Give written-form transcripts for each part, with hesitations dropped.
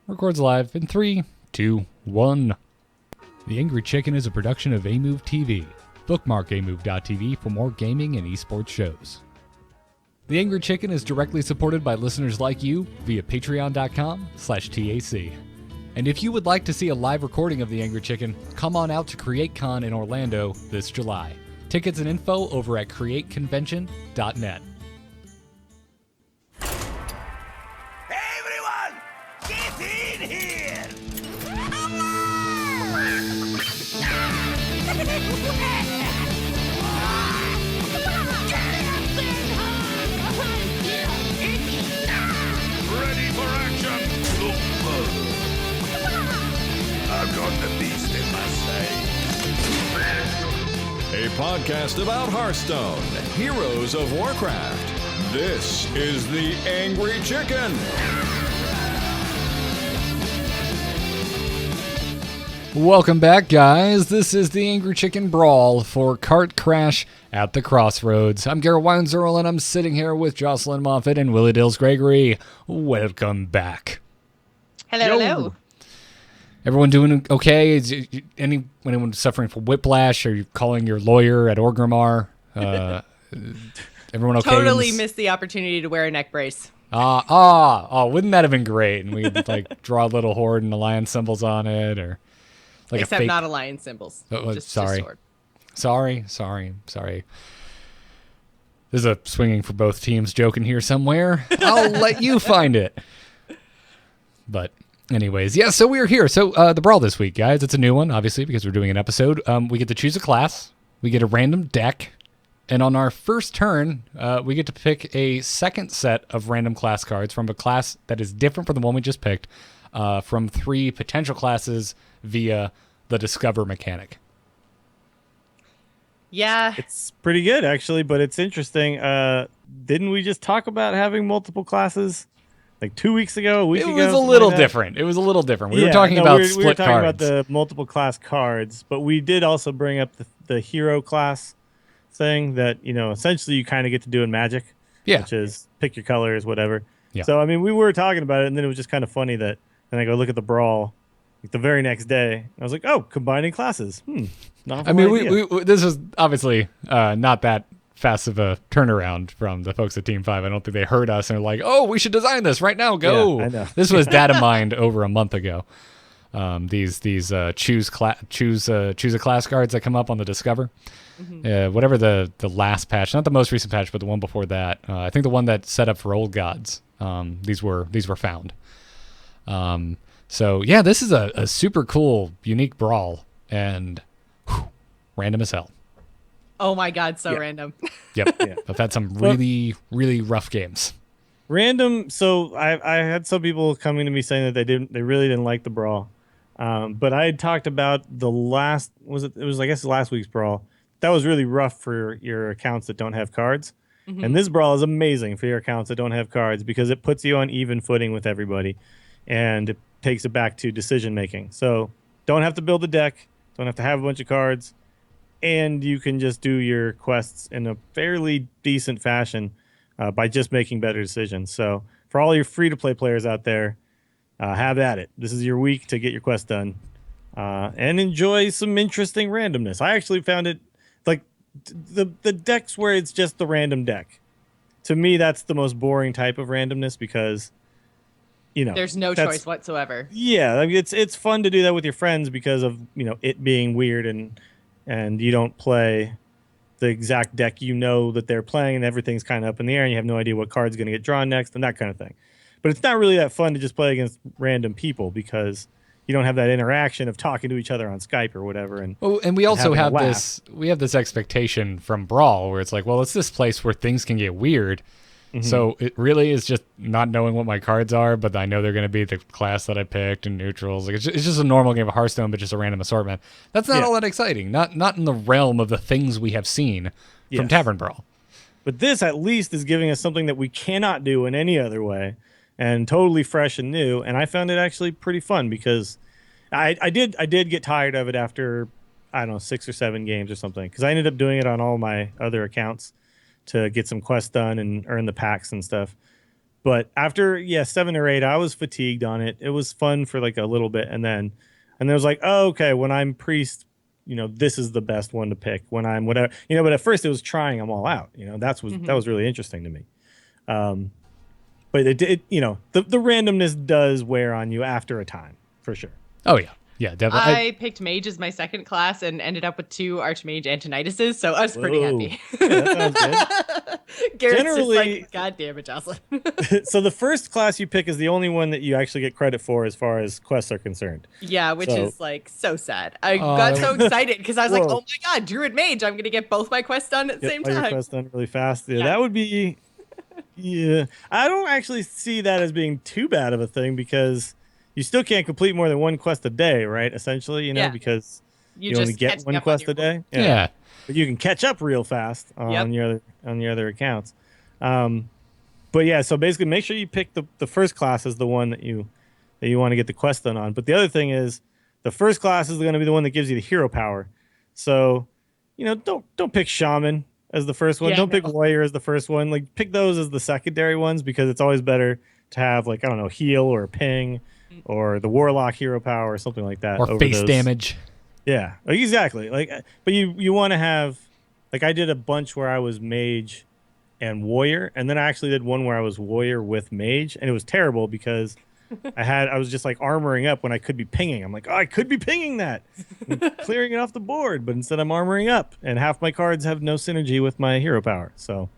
Records live in 3, 2, 1. The Angry Chicken is a production of Amove TV. Bookmark amove.tv for more gaming and esports shows. The Angry Chicken is directly supported by listeners like you via patreon.com/TAC. And if you would like to see a live recording of The Angry Chicken, come on out to CreateCon in Orlando this July. Tickets and info over at createconvention.net. Everyone, get in here! Ready for action! I've got the beast in my sight. A podcast about Hearthstone, Heroes of Warcraft. This is the Angry Chicken. Welcome back, guys. This is the Angry Chicken Brawl for Cart Crash at the Crossroads. I'm Garrett Weinzerl, and I'm sitting here with Jocelyn Moffat and Willie Dills Gregory. Welcome back. Hello, hello. Everyone doing okay? Is anyone suffering from whiplash? Are you calling your lawyer at Orgrimmar? Everyone okay? Totally missed the opportunity to wear a neck brace. Wouldn't that have been great? And we'd like draw a little horde and alliance symbols on it, or like Except a fake... not alliance symbols. Just sword. Sorry. There's a swinging for both teams joking here somewhere. I'll let you find it. But anyways, yeah, so we're here. So the Brawl this week, guys, it's a new one, obviously, because we're doing an episode. We get to choose a class. We get a random deck. And on our first turn, we get to pick a second set of random class cards from a class that is different from the one we just picked, from 3 potential classes via the Discover mechanic. Yeah. It's pretty good, actually, but it's interesting. Didn't we just talk about having multiple classes like 2 weeks ago, a week ago? It was a little different. We were talking about split we were talking cards. about the multiple class cards, but we did also bring up the hero class thing that, essentially you kind of get to do in Magic. Yeah. Which is pick your colors, whatever. Yeah. So, I mean, we were talking about it, and then it was just kind of funny that then I go look at the Brawl like the very next day. I was like, oh, combining classes. I mean, we this was obviously not that fast of a turnaround from the folks at Team 5. I don't think they heard us and were like, oh, we should design this right now. Go. Yeah, I know. This was data mined over a month ago. These choose a class cards that come up on the Discover. Mm-hmm. Whatever the last patch, not the most recent patch, but the one before that. I think the one that set up for Old Gods. These were found. So yeah, this is a super cool, unique Brawl, and random as hell. Oh my God, so random. Yep. Yeah. I've had some really, really rough games. Random. So I had some people coming to me saying that they really didn't like the Brawl. But I had talked about the last, I guess last week's Brawl. That was really rough for your accounts that don't have cards. Mm-hmm. And this Brawl is amazing for your accounts that don't have cards because it puts you on even footing with everybody. And it takes it back to decision making. So don't have to build a deck. Don't have to have a bunch of cards. And you can just do your quests in a fairly decent fashion by just making better decisions. So for all your free-to-play players out there, have at it. This is your week to get your quest done. And enjoy some interesting randomness. I actually found it like the decks where it's just the random deck. To me, that's the most boring type of randomness because, there's no choice whatsoever. Yeah, I mean, it's fun to do that with your friends because of, it being weird and you don't play the exact deck that they're playing and everything's kind of up in the air and you have no idea what card's going to get drawn next and that kind of thing. But it's not really that fun to just play against random people because you don't have that interaction of talking to each other on Skype or whatever. And we also have this expectation from Brawl where it's like, well, it's this place where things can get weird. Mm-hmm. So it really is just not knowing what my cards are, but I know they're going to be the class that I picked and neutrals. Like it's just a normal game of Hearthstone, but just a random assortment. That's not all that exciting. Not in the realm of the things we have seen from Tavern Brawl. But this at least is giving us something that we cannot do in any other way, and totally fresh and new. And I found it actually pretty fun because I did get tired of it after, I don't know, 6 or 7 games or something, because I ended up doing it on all my other accounts to get some quests done and earn the packs and stuff. But after 7 or 8, I was fatigued on it. It was fun for like a little bit, and then it was like, oh, okay, when I'm priest, this is the best one to pick. When I'm whatever, but at first it was trying them all out. That was really interesting to me. But it the randomness does wear on you after a time, for sure. Oh yeah. Yeah, definitely. I picked mage as my second class and ended up with 2 archmage Antonituses, so I was pretty happy. Yeah, that sounds good. Garrett's just like, God damn it, Jocelyn. So the first class you pick is the only one that you actually get credit for as far as quests are concerned. Yeah, which is like so sad. I got so excited because I was like, oh my God, Druid Mage, I'm going to get both my quests done at the same time. All your quests done really fast. Yeah, that would be... Yeah. I don't actually see that as being too bad of a thing because... You still can't complete more than 1 quest a day, right? Essentially, because you only get 1 quest a day. Yeah. But you can catch up real fast on your other accounts. But yeah, so basically, make sure you pick the first class as the one that you want to get the quest done on. But the other thing is, the first class is going to be the one that gives you the hero power. So, don't pick shaman as the first one. Yeah, don't pick warrior as the first one. Like pick those as the secondary ones because it's always better to have like heal or ping. Or the warlock hero power or something like that. Or face damage. Yeah, exactly. But you want to have, I did a bunch where I was mage and warrior, and then I actually did one where I was warrior with mage, and it was terrible because I was just armoring up when I could be pinging. I'm like, oh, I could be pinging that, clearing it off the board, but instead I'm armoring up, and half my cards have no synergy with my hero power. So.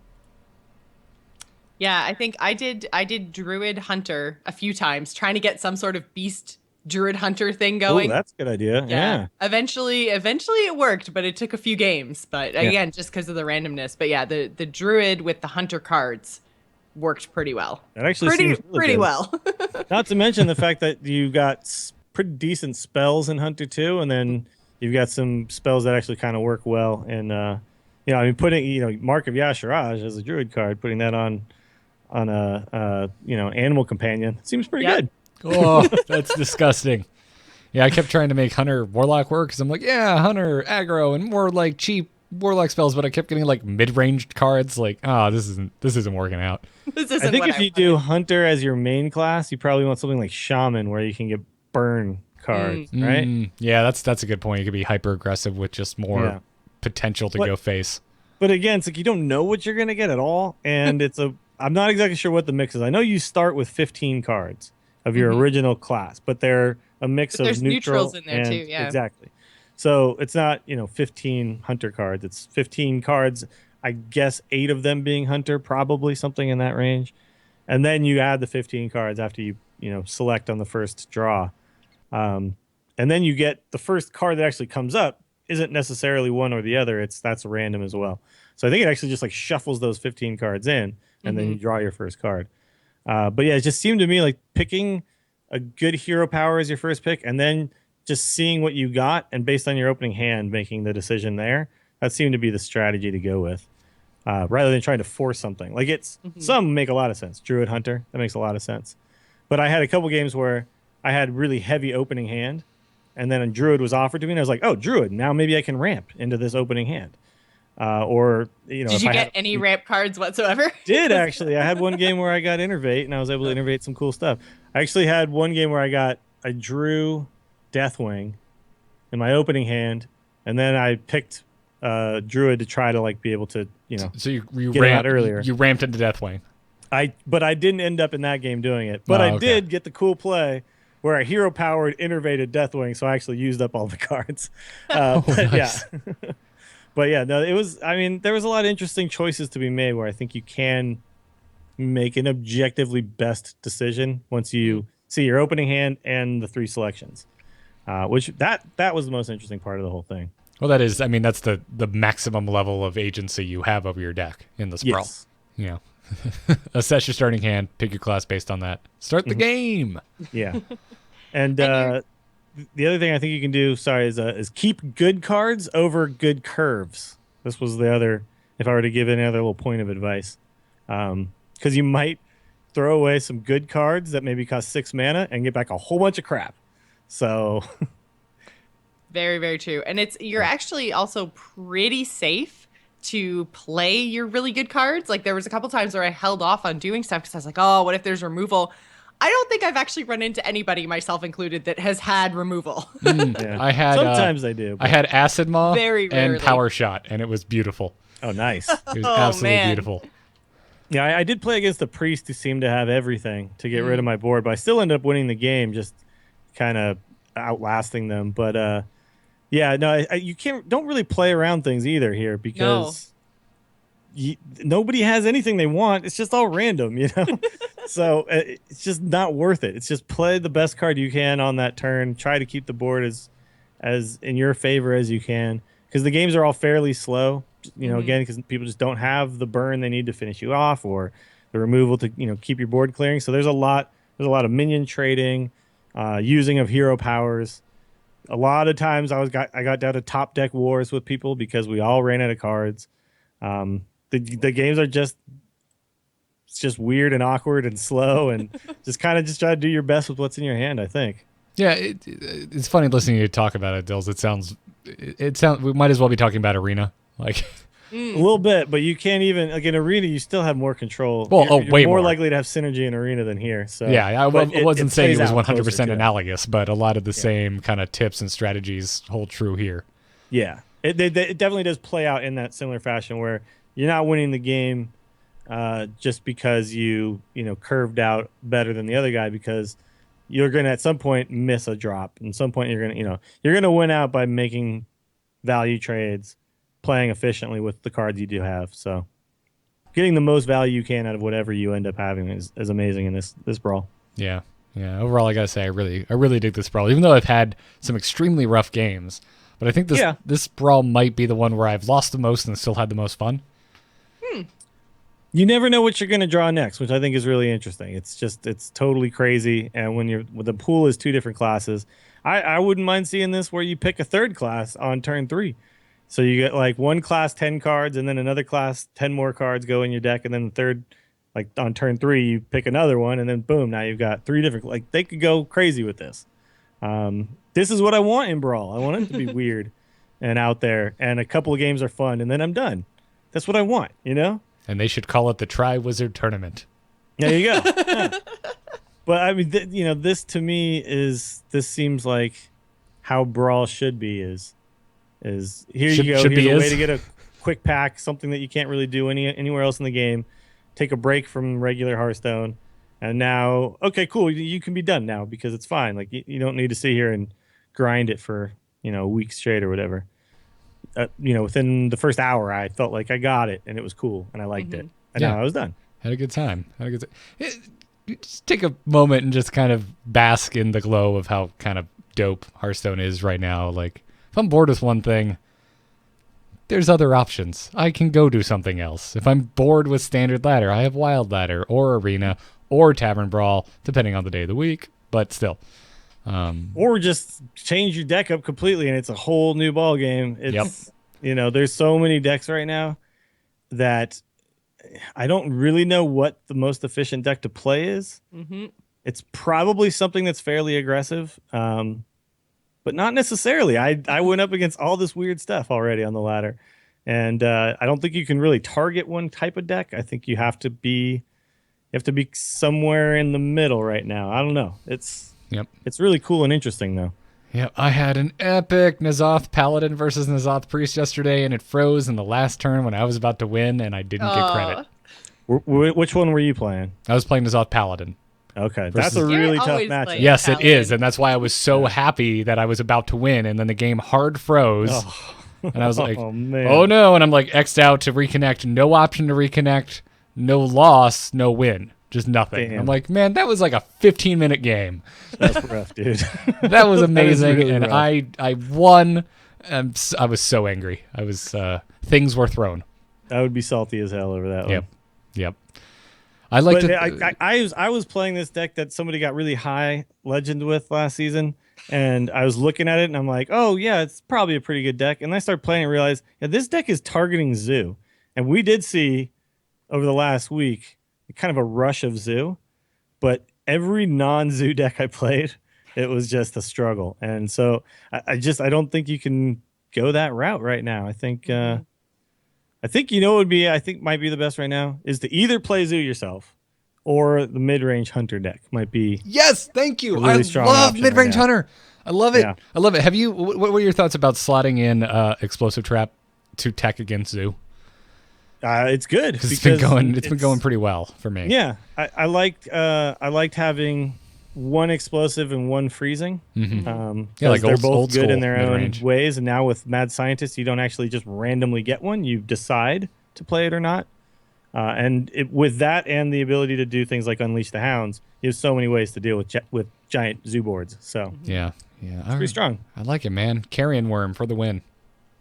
Yeah, I think I did Druid Hunter a few times, trying to get some sort of beast Druid Hunter thing going. Oh, that's a good idea. Yeah. Eventually it worked, but it took a few games. But again, just because of the randomness. But yeah, the Druid with the Hunter cards worked pretty well. That actually seems really pretty good. well. Not to mention the fact that you got pretty decent spells in Hunter 2, and then you've got some spells that actually kind of work well. And putting Mark of Yasharaj as a Druid card, putting that on a animal companion seems pretty good. Oh, that's disgusting. Yeah, I kept trying to make Hunter Warlock work because I'm like, yeah, Hunter aggro and more like cheap Warlock spells, but I kept getting mid-ranged cards. This isn't working out. I think if you do Hunter as your main class, you probably want something like Shaman where you can get burn cards, right? Yeah, that's a good point. You could be hyper aggressive with just more potential to go face. But again, it's you don't know what you're gonna get at all, and I'm not exactly sure what the mix is. I know you start with 15 cards of your original class, but they're a mix of neutrals in there too. Yeah, exactly. So it's not 15 Hunter cards. It's 15 cards. I guess 8 of them being Hunter, probably something in that range, and then you add the 15 cards after you select on the first draw, and then you get the first card that actually comes up isn't necessarily one or the other. That's random as well. So I think it actually just shuffles those 15 cards in. And then you draw your first card. But yeah, it just seemed to me like picking a good hero power as your first pick and then just seeing what you got and based on your opening hand, making the decision there. That seemed to be the strategy to go with rather than trying to force something. Some make a lot of sense. Druid Hunter, that makes a lot of sense. But I had a couple games where I had really heavy opening hand and then a Druid was offered to me and I was like, oh, Druid, now maybe I can ramp into this opening hand. Did you get any ramp cards whatsoever? Did actually. I had one game where I got Innervate and I was able to innervate some cool stuff. I actually had one game where I drew Deathwing in my opening hand, and then I picked Druid to try to be able to So you get out earlier. You ramped into Deathwing. But I didn't end up in that game doing it. But I did get the cool play where a hero powered innervated Deathwing, so I actually used up all the cards. Nice. Yeah. But yeah, no, there was a lot of interesting choices to be made where I think you can make an objectively best decision once you see your opening hand and the 3 selections, which that was the most interesting part of the whole thing. Well, that's the maximum level of agency you have over your deck in the Sprawl. Yes. Assess your starting hand, pick your class based on that. Start the game. Yeah. And the other thing I think you can do, is keep good cards over good curves. This was the other, if I were to give any other little point of advice. Because you might throw away some good cards that maybe cost 6 mana and get back a whole bunch of crap. So... Very, very true. And you're actually also pretty safe to play your really good cards. Like there was a couple times where I held off on doing stuff because I was like, oh, what if there's removal? I don't think I've actually run into anybody, myself included, that has had removal. Yeah. I had Sometimes I do. I had Acid Maw Very and rarely. Power Shot, and it was beautiful. Oh, nice. It was Oh, absolutely man. beautiful. Yeah, I did play against the priest who seemed to have everything to get rid of my board, but I still ended up winning the game, just kind of outlasting them. But yeah, no, you don't really play around things either here because nobody has anything they want. It's just all random, you know. So it's just not worth it. It's just play the best card you can on that turn. Try to keep the board as in your favor as you can, because the games are all fairly slow. You know, again, because people just don't have the burn they need to finish you off, or the removal to keep your board clearing. So there's a lot of minion trading, using of hero powers. A lot of times I got down to top deck wars with people because we all ran out of cards. The games are just weird and awkward and slow, and just try to do your best with what's in your hand, I think. Yeah, it's funny listening to you talk about it, Dills. It sounds we might as well be talking about Arena. Like A little bit, but you can't even in Arena. You still have more control. Well, you're way more more. likely to have synergy in Arena than here. So yeah, I wasn't saying it was 100% analogous. analogous, but a lot of the same kind of tips and strategies hold true here. Yeah, it definitely does play out in that similar fashion where you're not winning the game just because you curved out better than the other guy, because you're going to at some point miss a drop. And at some point you're going to win out by making value trades, playing efficiently with the cards you do have. So getting the most value you can out of whatever you end up having is amazing in this brawl. Yeah. Overall, I gotta say, I really dig this brawl, even though I've had some extremely rough games. But I think this brawl might be the one where I've lost the most and still had the most fun. You never know what you're going to draw next, which I think is really interesting. It's totally crazy. And when the pool is two different classes, I wouldn't mind seeing this where you pick a third class on turn 3. So you get like one class 10 cards, and then another class 10 more cards go in your deck, and then the third, like on turn 3, you pick another one, and then boom, now you've got 3 different. Like they could go crazy with this. This is what I want in Brawl. I want it to be weird and out there, and a couple of games are fun, and then I'm done. That's what I want, And they should call it the Tri-Wizard Tournament. There you go. Yeah. But I mean, this to me this seems like how Brawl should be. Is here you go. Here's a way to get a quick pack, something that you can't really do anywhere else in the game. Take a break from regular Hearthstone, and now, okay, cool, you can be done now because it's fine. Like you don't need to sit here and grind it for a week straight or whatever. Within the first hour, I felt like I got it, and it was cool, and I liked it, and now I was done. Had a good time. Just take a moment and just kind of bask in the glow of how kind of dope Hearthstone is right now. Like, if I'm bored with one thing, there's other options. I can go do something else. If I'm bored with Standard Ladder, I have Wild Ladder or Arena or Tavern Brawl, depending on the day of the week, but still. Or just change your deck up completely, and it's a whole new ball game. It's there's so many decks right now that I don't really know what the most efficient deck to play is. It's probably something that's fairly aggressive, but not necessarily. I went up against all this weird stuff already on the ladder, and I don't think you can really target one type of deck. I think you have to be somewhere in the middle right now. I don't know. It's really cool and interesting though. Yeah, I had an epic N'Zoth Paladin versus N'Zoth Priest yesterday, and it froze in the last turn when I was about to win, and I didn't get credit. Which one were you playing? I was playing N'Zoth Paladin. Okay, that's a really tough matchup. Yes, it is, and that's why I was so happy that I was about to win, and then the game hard froze, and I was like, oh no, and I'm like X'd out to reconnect, no option to reconnect, no loss, no win. Just nothing. Damn. I'm like, man, that was like a 15-minute game. That's rough, dude. That was amazing, really and rough. I won. I was so angry. I was things were thrown. I would be salty as hell over that one. Yep. I like I was playing this deck that somebody got really high legend with last season, and I was looking at it, and I'm like, oh yeah, it's probably a pretty good deck. And I started playing and realized, this deck is targeting Zoo, and we did see over the last week kind of a rush of Zoo, but every non-Zoo deck I played, it was just a struggle. And so I don't think you can go that route right now. I think I think might be the best right now is to either play Zoo yourself or the mid-range Hunter deck might be. Yes, thank you. Really I strong love option mid-range right now. Hunter. I love it. Yeah. I love it. Have you? What were your thoughts about slotting in explosive trap to tech against Zoo? It's good Because it's been going pretty well for me. Yeah, I liked having one explosive and one freezing. Yeah, Like they're both old good in school their own mid-range. ways. And now with Mad Scientist, you don't actually just randomly get one; you decide to play it or not. With that and the ability to do things like Unleash the Hounds, you have so many ways to deal with giant zoo boards. So Yeah. it's pretty strong. I like it, man. Carrion Worm for the win.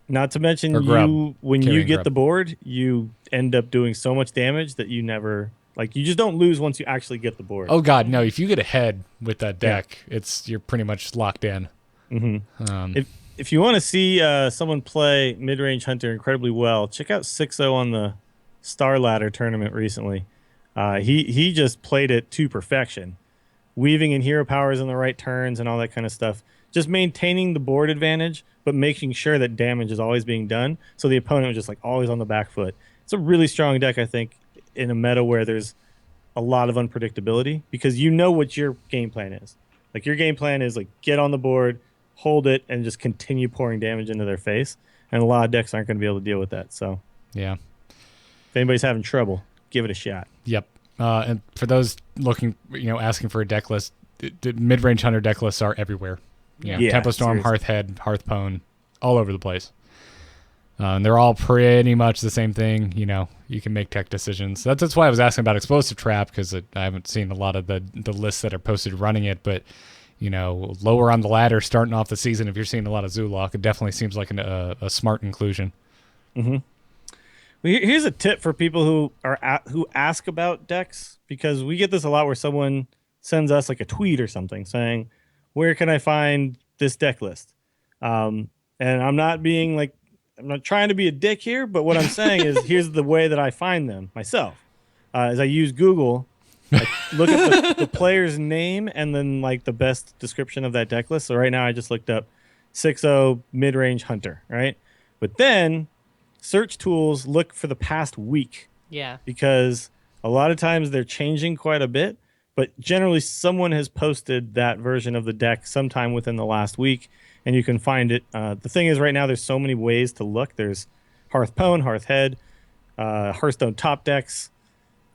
Not to mention Or grub. when you Carrying get grub. the board, you end up doing so much damage that you never you just don't lose once you actually get the board. Oh God, no! If you get ahead with that deck, you're pretty much locked in. If you want to see someone play mid-range Hunter incredibly well, check out 6-0 on the Star Ladder tournament recently. He just played it to perfection, weaving in hero powers in the right turns and all that kind of stuff. Just maintaining the board advantage, but making sure that damage is always being done, so the opponent was just always on the back foot. It's a really strong deck, I think, in a meta where there's a lot of unpredictability, because you know what your game plan is. Your game plan is get on the board, hold it, and just continue pouring damage into their face. And a lot of decks aren't going to be able to deal with that. So Yeah. if anybody's having trouble, give it a shot. Yep. And for those looking, asking for a deck list, the mid-range Hunter deck lists are everywhere. Yeah, Tempo Storm, seriously. Hearthhead, Hearthpone, all over the place. And they're all pretty much the same thing. You can make tech decisions. That's why I was asking about Explosive Trap, because I haven't seen a lot of the lists that are posted running it. But, lower on the ladder, starting off the season, if you're seeing a lot of Zoolock, it definitely seems like a smart inclusion. Well, here's a tip for people who ask about decks, because we get this a lot where someone sends us a tweet or something saying, "Where can I find this deck list?" And I'm not being I'm not trying to be a dick here, but what I'm saying is here's the way that I find them myself. Is I use Google, I look at the player's name and then the best description of that deck list. So right now I just looked up 6-0 mid-range Hunter, right? But then search tools look for the past week, Yeah. because a lot of times they're changing quite a bit, but generally someone has posted that version of the deck sometime within the last week, and you can find it. The thing is, right now there's so many ways to look. There's Hearthpone, Hearthhead, Hearthstone top decks,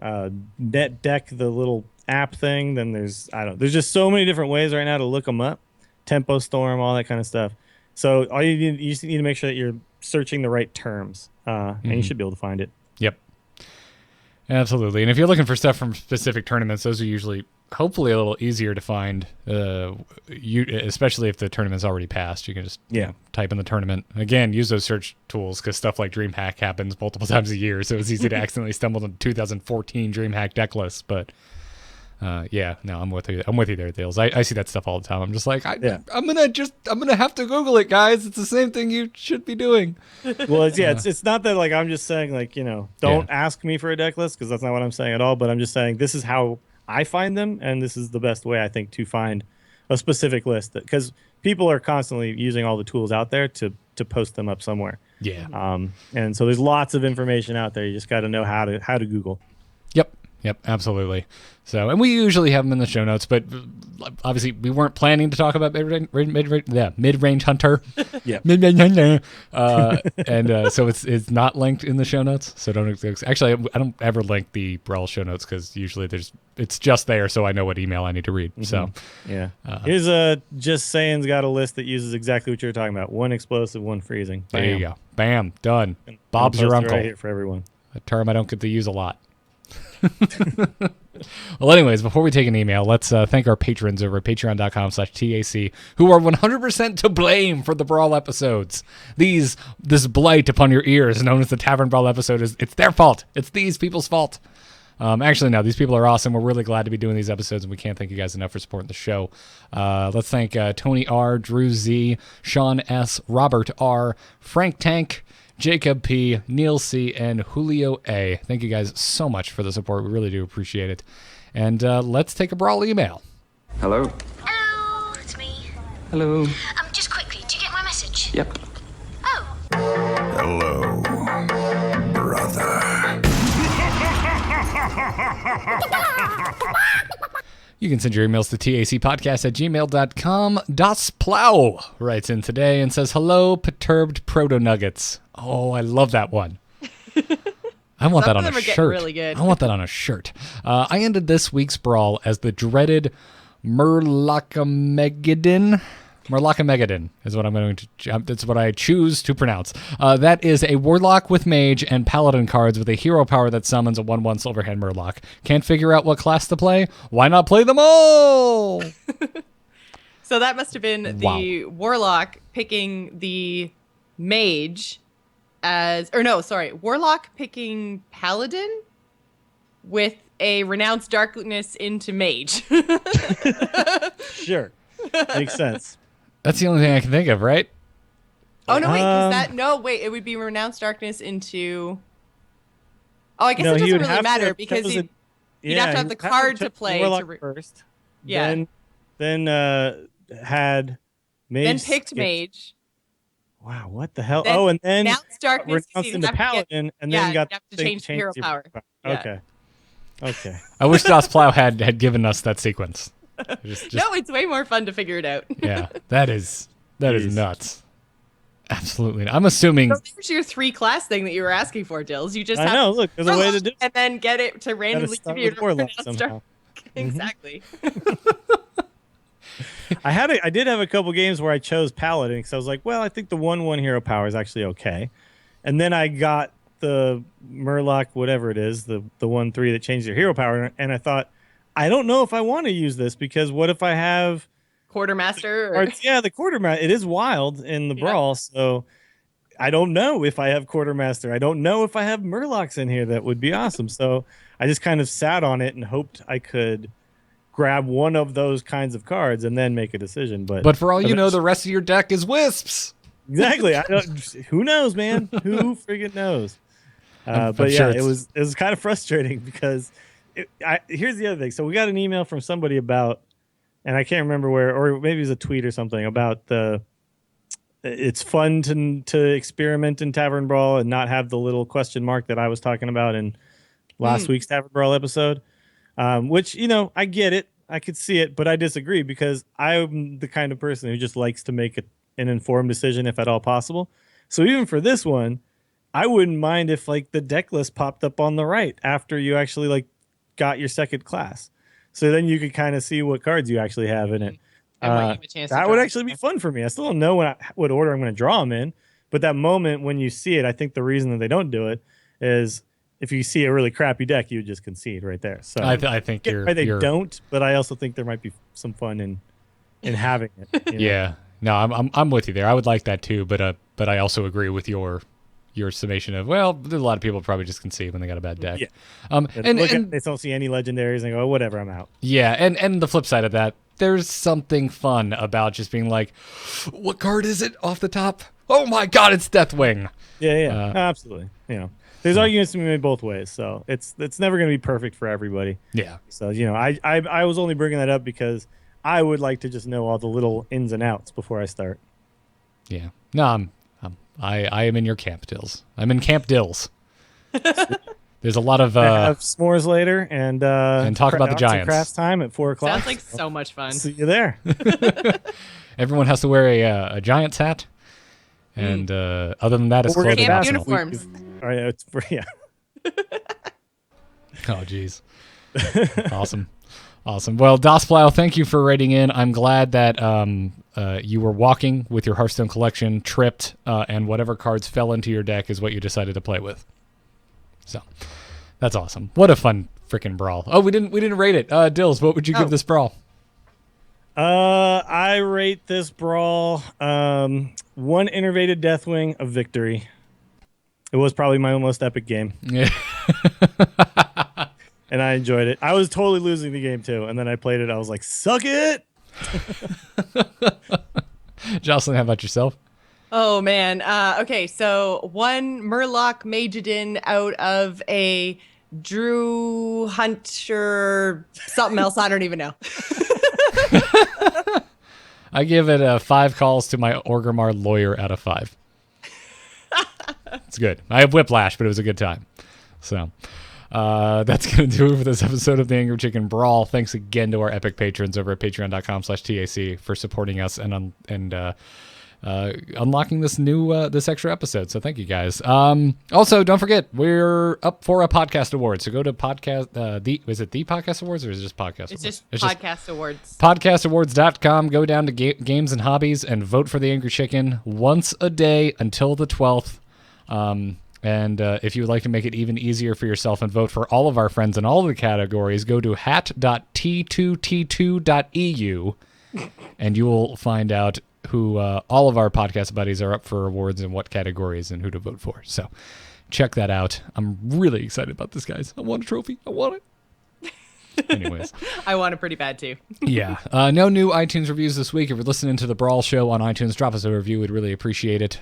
Net Deck, the little app thing. Then there's just so many different ways right now to look them up. Tempo Storm, all that kind of stuff. So all you just need to make sure that you're searching the right terms, and you should be able to find it. Yep. Absolutely. And if you're looking for stuff from specific tournaments, those are usually hopefully a little easier to find, especially if the tournament's already passed. You can just type in the tournament. Again, use those search tools, because stuff like DreamHack happens multiple times a year, so it's easy to accidentally stumble on 2014 DreamHack deck lists. But I'm with you. I'm with you there, Thales. I see that stuff all the time. I'm just I'm gonna have to Google it, guys. It's the same thing you should be doing. Well, it's not that I'm just saying don't ask me for a deck list, because that's not what I'm saying at all. But I'm just saying this is how I find them, and this is the best way I think to find a specific list, because people are constantly using all the tools out there to post them up somewhere. Yeah. And so there's lots of information out there. You just got to know how to Google. Yep, absolutely. So, and we usually have them in the show notes, but obviously we weren't planning to talk about mid-range Hunter. Yeah. Mid-range Hunter. So it's not linked in the show notes. So actually, I don't ever link the Brawl show notes, because usually it's just there, so I know what email I need to read. So yeah. Here's Just Saying's got a list that uses exactly what you're talking about. One explosive, one freezing. Bam. there you go. Bam, done. Bob's your Post it uncle. right here for everyone. A term I don't get to use a lot. Well, anyways, before we take an email, let's thank our patrons over at patreon.com/TAC, who are 100% to blame for the Brawl episodes. This blight upon your ears known as the Tavern Brawl episode, it's their fault. It's these people's fault. Actually, no, these people are awesome. We're really glad to be doing these episodes, and we can't thank you guys enough for supporting the show. Let's thank Tony R., Drew Z., Sean S., Robert R., Frank Tank, Jacob P., Neil C., and Julio A. Thank you guys so much for the support. We really do appreciate it. And let's take a Brawl email. Hello? Hello, it's me. Hello. Just quickly, do you get my message? Yep. Oh, Hello, brother. You can send your emails to tacpodcast@gmail.com. Das Plow writes in today and says, hello, perturbed proto-nuggets. Oh, I love that one. I want that on a shirt. Really good. I want that on a shirt. I ended this week's brawl as the dreaded Murlocamegadon. Murlocamegadon is what I'm going to. That's what I choose to pronounce. That is a warlock with mage and paladin cards with a hero power that summons a 1/1 Silverhand Murloc. Can't figure out what class to play? Why not play them all? So that must have been the warlock picking the mage warlock picking paladin with a renounce darkness into mage. Sure. Makes sense. That's the only thing I can think of, right? Oh, no, wait, it would be renounce darkness into... Oh, I guess it doesn't really matter because you'd have to have the card to play. First. Yeah. Then had mage. Then picked mage. Wow, what the hell? Then and then renounced darkness into paladin, and then got to change hero power. Yeah. Okay. I wish Das Plow had given us that sequence. No, it's way more fun to figure it out. Yeah, that is nuts. Absolutely. I'm assuming. So there's your 3-class thing that you were asking for, Dills. You just look, there's a way to do it. And then get it to randomly give you warlock somehow. Exactly. I did have a couple games where I chose paladin because I was like, well, I think the 1/1 hero power is actually okay. And then I got the Murloc, whatever it is, the 1/3 that changed their hero power, and I thought, I don't know if I want to use this because what if I have Quartermaster? The Quartermaster. It is wild in the brawl, so I don't know if I have Quartermaster. I don't know if I have Murlocs in here. That would be awesome. So I just kind of sat on it and hoped I could grab one of those kinds of cards and then make a decision. But for all you know, the rest of your deck is wisps. Exactly. Who knows, man? Who friggin' knows? But yeah, it was kind of frustrating because here's the other thing. So we got an email from somebody about, and I can't remember where, or maybe it was a tweet or something about it's fun to experiment in Tavern Brawl and not have the little question mark that I was talking about in last week's Tavern Brawl episode. Which, I get it. I could see it, but I disagree because I'm the kind of person who just likes to make an informed decision if at all possible. So even for this one, I wouldn't mind if the deck list popped up on the right after you actually got your second class. So then you could kind of see what cards you actually have in it. That would actually be fun for me. I still don't know what order I'm going to draw them in, but that moment when you see it, I think the reason that they don't do it is if you see a really crappy deck, you would just concede right there. So I think they don't, but I also think there might be some fun in having it. Yeah, no, I'm with you there. I would like that too, but I also agree with your summation of, well, there's a lot of people probably just concede when they got a bad deck. Yeah. And they don't see any legendaries and go, oh, whatever, I'm out. Yeah, and the flip side of that, there's something fun about just being like, what card is it off the top? Oh my god, it's Deathwing. Yeah, absolutely. There's arguments to be made both ways, so it's never going to be perfect for everybody. Yeah. So I was only bringing that up because I would like to just know all the little ins and outs before I start. Yeah. No, I am in your camp, Dills. I'm in Camp Dills. There's a lot of have s'mores later and talk about the Giants. Craft time at 4:00. Sounds like so much fun. See you there. Everyone has to wear a Giants hat, and other than that, it's clothing camp optional. uniforms. All right, yeah. Oh, jeez. Awesome. Well, Das Plow, thank you for writing in. I'm glad that you were walking with your Hearthstone collection, tripped, and whatever cards fell into your deck is what you decided to play with. So, that's awesome. What a fun freaking brawl. Oh, we didn't rate it. Dills, what would you give this brawl? I rate this brawl 1 innervated Deathwing a victory. It was probably my most epic game. Yeah. And I enjoyed it. I was totally losing the game too, and then I played it. I was like, "Suck it!" Jocelyn, how about yourself? Oh man. Okay, so 1 Murloc Magedin out of a Drew Hunter something else. I don't even know. I give it 5 calls to my Orgrimmar lawyer out of 5. It's good. I have whiplash, but it was a good time. So that's going to do it for this episode of the Angry Chicken Brawl. Thanks again to our epic patrons over at patreon.com/TAC for supporting us and unlocking this extra episode. So thank you guys. Also, don't forget, we're up for a podcast award. So go to is it the podcast awards or is it just podcast It's awards? just podcast awards. Podcastawards.com. Go down to games and hobbies and vote for the Angry Chicken once a day until the 12th. And if you would like to make it even easier for yourself and vote for all of our friends in all of the categories, go to hat.t2t2.eu and you will find out who all of our podcast buddies are up for awards and what categories and who to vote for. So check that out. I'm really excited about this, guys. I want a trophy. I want it. Anyways. I want it pretty bad too. Yeah. No new iTunes reviews this week. If you're listening to the Brawl Show on iTunes, drop us a review. We'd really appreciate it.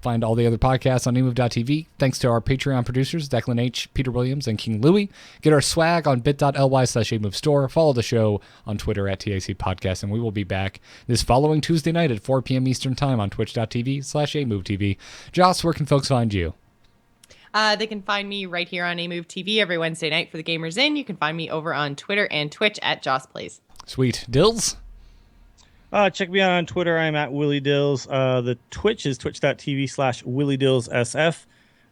Find all the other podcasts on newmove.tv. Thanks to our Patreon producers, Declan H., Peter Williams, and King Louie. Get our swag on bit.ly/amove store. Follow the show on Twitter at TAC Podcast, and we will be back this following Tuesday night at 4 p.m. Eastern Time on twitch.tv/amovetv. Joss, where can folks find you? They can find me right here on AMove TV every Wednesday night for the Gamers In. You can find me over on Twitter and Twitch at Joss Plays. Sweet. Dills? Check me out on Twitter. I'm at Willie Dills. The Twitch is twitch.tv/WillieDillsSF.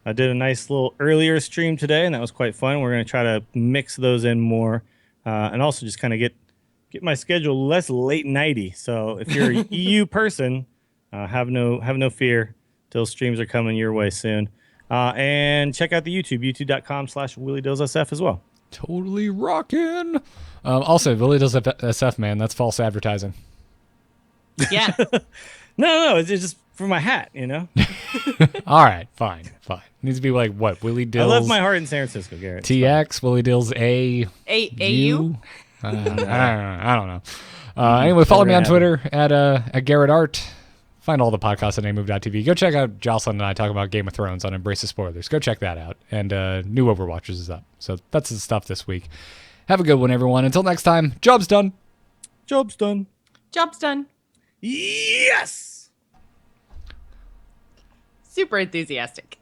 I did a nice little earlier stream today, and that was quite fun. We're going to try to mix those in more, and also just kind of get my schedule less late nighty. So if you're a EU person, have no fear. Those streams are coming your way soon. And check out the youtube.com/WillieDillsSF as well. Totally rocking. Also, Willie Dills SF, man, that's false advertising. Yeah. No, it's just for my hat, you know? All right, fine. Needs to be like what? Willie Dills. I left my heart in San Francisco, Garrett. TX, Willie Dills AU? I don't know. Anyway, follow me on Twitter at Garrett Art. Find all the podcasts on amove.tv. Go check out Jocelyn and I talk about Game of Thrones on Embrace the Spoilers. Go check that out. And new Overwatchers is up. So that's the stuff this week. Have a good one, everyone. Until next time, job's done. Job's done. Job's done. Yes! Super enthusiastic.